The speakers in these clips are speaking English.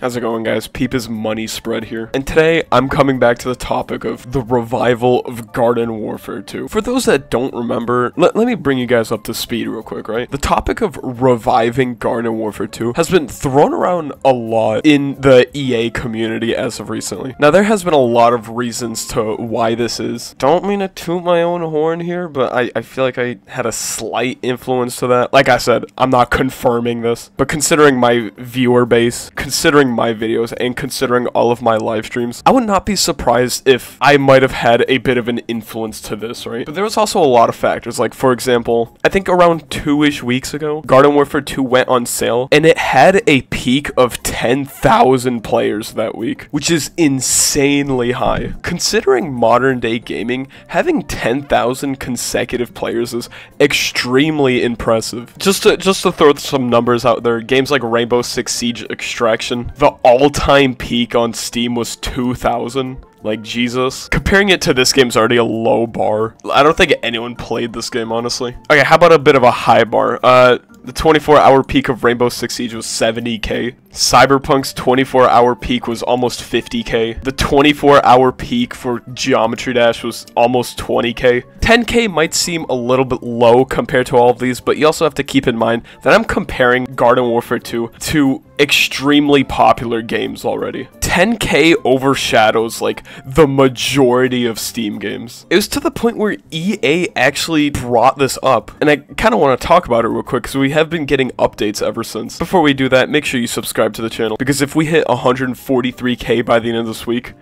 How's it going, guys? Peep is money spread here. And today, I'm coming back to the topic of the revival of Garden Warfare 2. For those that don't remember, let me bring you guys up to speed real quick, right? The topic of reviving Garden Warfare 2 has been thrown around a lot in the EA community as of recently. Now, there has been a lot of reasons to why this is. Don't mean to toot my own horn here, but I feel like I had a slight influence to that. Like I said, I'm not confirming this, but considering my viewer base, considering my videos, and considering all of my live streams, I would not be surprised if I might have had a bit of an influence to this, right? But there was also a lot of factors, like, for example, I think around 2-ish weeks ago, Garden Warfare 2 went on sale, and it had a peak of 10,000 players that week, which is insanely high. Considering modern day gaming, having 10,000 consecutive players is extremely impressive. Just to throw some numbers out there, games like Rainbow Six Siege Extraction, the all-time peak on Steam was 2,000. Like, Jesus. Comparing it to this game's already a low bar. I don't think anyone played this game, honestly. Okay, how about a bit of a high bar? The 24-hour peak of Rainbow Six Siege was 70k. Cyberpunk's 24-hour peak was almost 50k. The 24-hour peak for Geometry Dash was almost 20k. 10k might seem a little bit low compared to all of these, but you also have to keep in mind that I'm comparing Garden Warfare 2 to extremely popular games already. 10k overshadows, like, the majority of Steam games. It was to the point where EA actually brought this up, and I kind of want to talk about it real quick, because we have been getting updates ever since. Before we do that, make sure you subscribe to the channel, because if we hit 143k by the end of this week,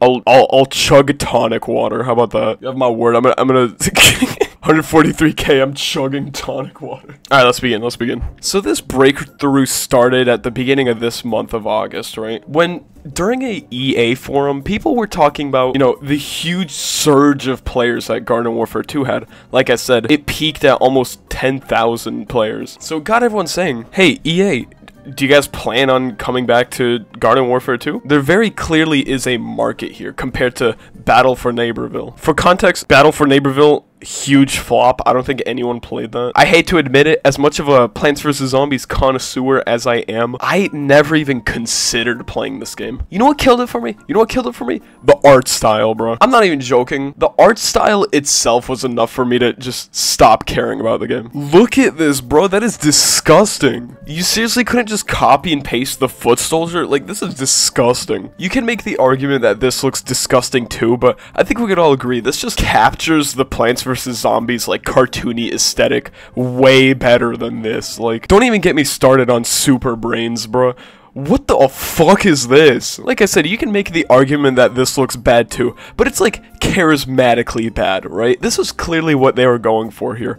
I'll chug tonic water. How about that? You have my word. I'm gonna 143k, I'm chugging tonic water. Alright, let's begin. So this breakthrough started at the beginning of this month of August, right? When, during a EA forum, people were talking about, you know, the huge surge of players that Garden Warfare 2 had. Like I said, it peaked at almost 10,000 players. So it got everyone saying, hey, EA, do you guys plan on coming back to Garden Warfare 2? There very clearly is a market here compared to Battle for Neighborville. For context, Battle for Neighborville, huge flop. I don't think anyone played that. I hate to admit it, as much of a Plants vs. Zombies connoisseur as I am, I never even considered playing this game. You know what killed it for me? The art style, bro. I'm not even joking. The art style itself was enough for me to just stop caring about the game. Look at this, bro. That is disgusting. You seriously couldn't just copy and paste the foot soldier? Like, this is disgusting. You can make the argument that this looks disgusting too, but I think we could all agree this just captures the Plants vs. Zombies, like, cartoony aesthetic way better than this. Like, don't even get me started on Super Brains, bro. What the fuck is this? Like I said, you can make the argument that this looks bad too, but it's like charismatically bad, right? This is clearly what they were going for here.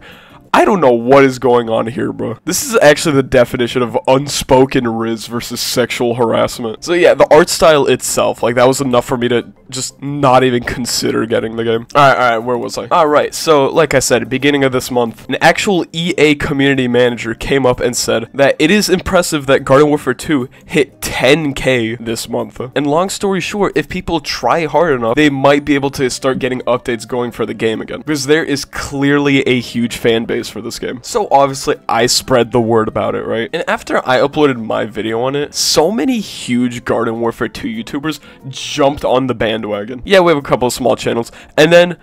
I don't know what is going on here, bro. This is actually the definition of unspoken riz versus sexual harassment. So yeah, the art style itself, like, that was enough for me to just not even consider getting the game. Alright, where was I? Alright, so like I said, beginning of this month, an actual EA community manager came up and said that it is impressive that Garden Warfare 2 hit 10k this month. And long story short, if people try hard enough, they might be able to start getting updates going for the game again. Because there is clearly a huge fan base for this game. So obviously I spread the word about it, right? And after I uploaded my video on it, so many huge Garden Warfare 2 YouTubers jumped on the bandwagon. Yeah, we have a couple of small channels. And then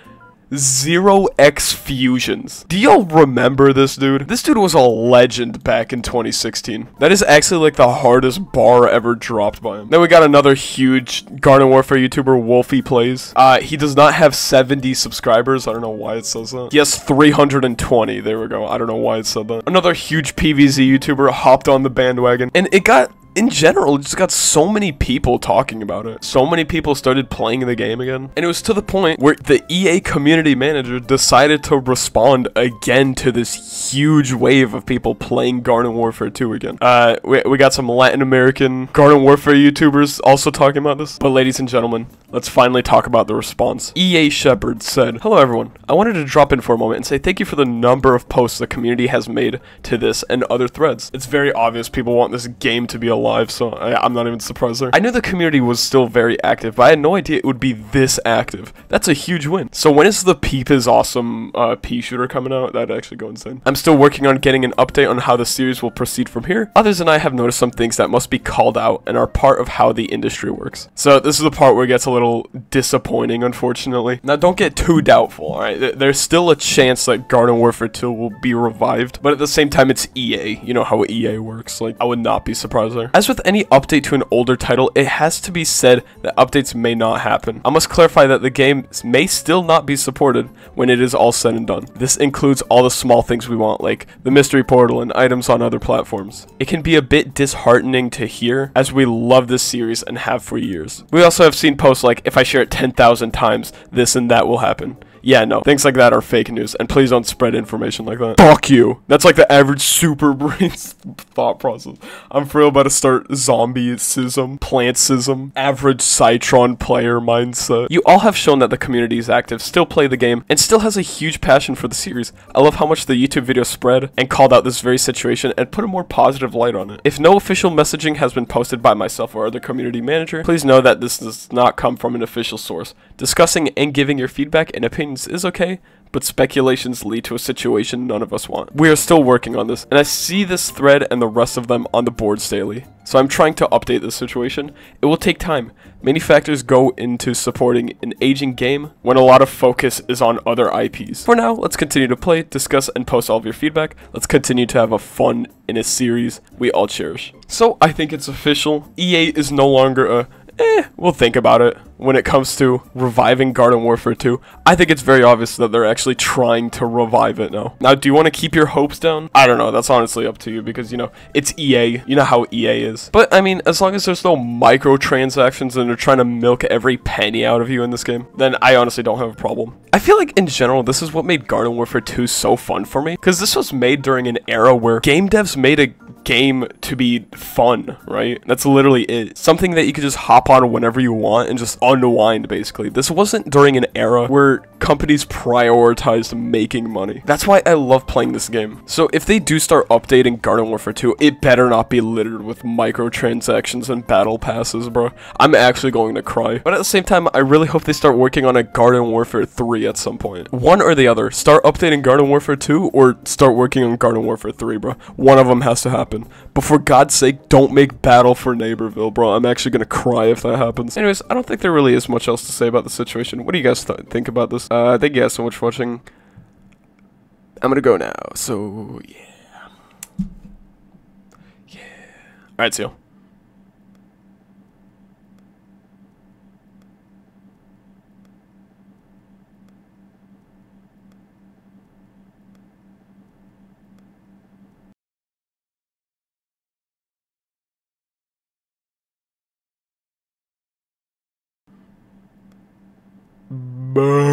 0x Fusions. Do y'all remember this dude? This dude was a legend back in 2016. That is actually like the hardest bar ever dropped by him. Then we got another huge Garden Warfare YouTuber, Wolfie Plays. He does not have 70 subscribers. I don't know why it says that. He has 320. There we go. I don't know why it said that. Another huge PvZ YouTuber hopped on the bandwagon, and it got, in general, it just got so many people talking about it. So many people started playing the game again. And it was to the point where the EA community manager decided to respond again to this huge wave of people playing Garden Warfare 2 again. We got some Latin American Garden Warfare YouTubers also talking about this. But ladies and gentlemen, let's finally talk about the response. EA Shepherd said, "Hello everyone. I wanted to drop in for a moment and say thank you for the number of posts the community has made to this and other threads. It's very obvious people want this game to be a alive, so I'm not even surprised there. I knew the community was still very active, but I had no idea it would be this active. That's a huge win. So when is the Peep is Awesome pea shooter coming out? That'd actually go insane. I'm still working on getting an update on how the series will proceed from here. Others and I have noticed some things that must be called out and are part of how the industry works. So this is the part where it gets a little disappointing, unfortunately. Now don't get too doubtful, alright? There's still a chance that Garden Warfare 2 will be revived, but at the same time it's EA. You know how EA works. Like, I would not be surprised there. As with any update to an older title, it has to be said that updates may not happen. I must clarify that the game may still not be supported when it is all said and done. This includes all the small things we want, like the mystery portal and items on other platforms. It can be a bit disheartening to hear, as we love this series and have for years. We also have seen posts like, if I share it 10,000 times, this and that will happen. Yeah, no, things like that are fake news, and please don't spread information like that. Fuck you. That's like the average super brain's thought process. I'm for real about to start zombie-cism, plant-cism, average Citron player mindset. You all have shown that the community is active, still play the game, and still has a huge passion for the series. I love how much the YouTube video spread and called out this very situation and put a more positive light on it. If no official messaging has been posted by myself or other community manager, please know that this does not come from an official source. Discussing and giving your feedback and opinions is okay, but speculations lead to a situation none of us want. We are still working on this, and I see this thread and the rest of them on the boards daily. So I'm trying to update this situation. It will take time. Many factors go into supporting an aging game when a lot of focus is on other IPs. For now, let's continue to play, discuss, and post all of your feedback. Let's continue to have a fun in a series we all cherish. So I think it's official. EA is no longer a we'll think about it when it comes to reviving Garden Warfare 2. I think it's very obvious that they're actually trying to revive it now. Now, do you want to keep your hopes down? I don't know. That's honestly up to you because, you know, it's EA. You know how EA is. But, I mean, as long as there's no microtransactions and they're trying to milk every penny out of you in this game, then I honestly don't have a problem. I feel like, in general, this is what made Garden Warfare 2 so fun for me, because this was made during an era where game devs made a game to be fun, right? That's literally it. Something that you could just hop on whenever you want and just unwind, basically. This wasn't during an era where companies prioritized making money. That's why I love playing this game. So if they do start updating Garden Warfare 2, it better not be littered with microtransactions and battle passes, bro. I'm actually going to cry. But at the same time, I really hope they start working on a Garden Warfare 3 at some point. One or the other. Start updating Garden Warfare 2 or start working on Garden Warfare 3, bro. One of them has to happen. But for God's sake, don't make Battle for Neighborville, bro. I'm actually gonna cry if that happens. Anyways, I don't think there really is much else to say about the situation. What do you guys think about this? Thank you guys so much for watching. I'm gonna go now, so yeah. Yeah. Alright, see you. Bye.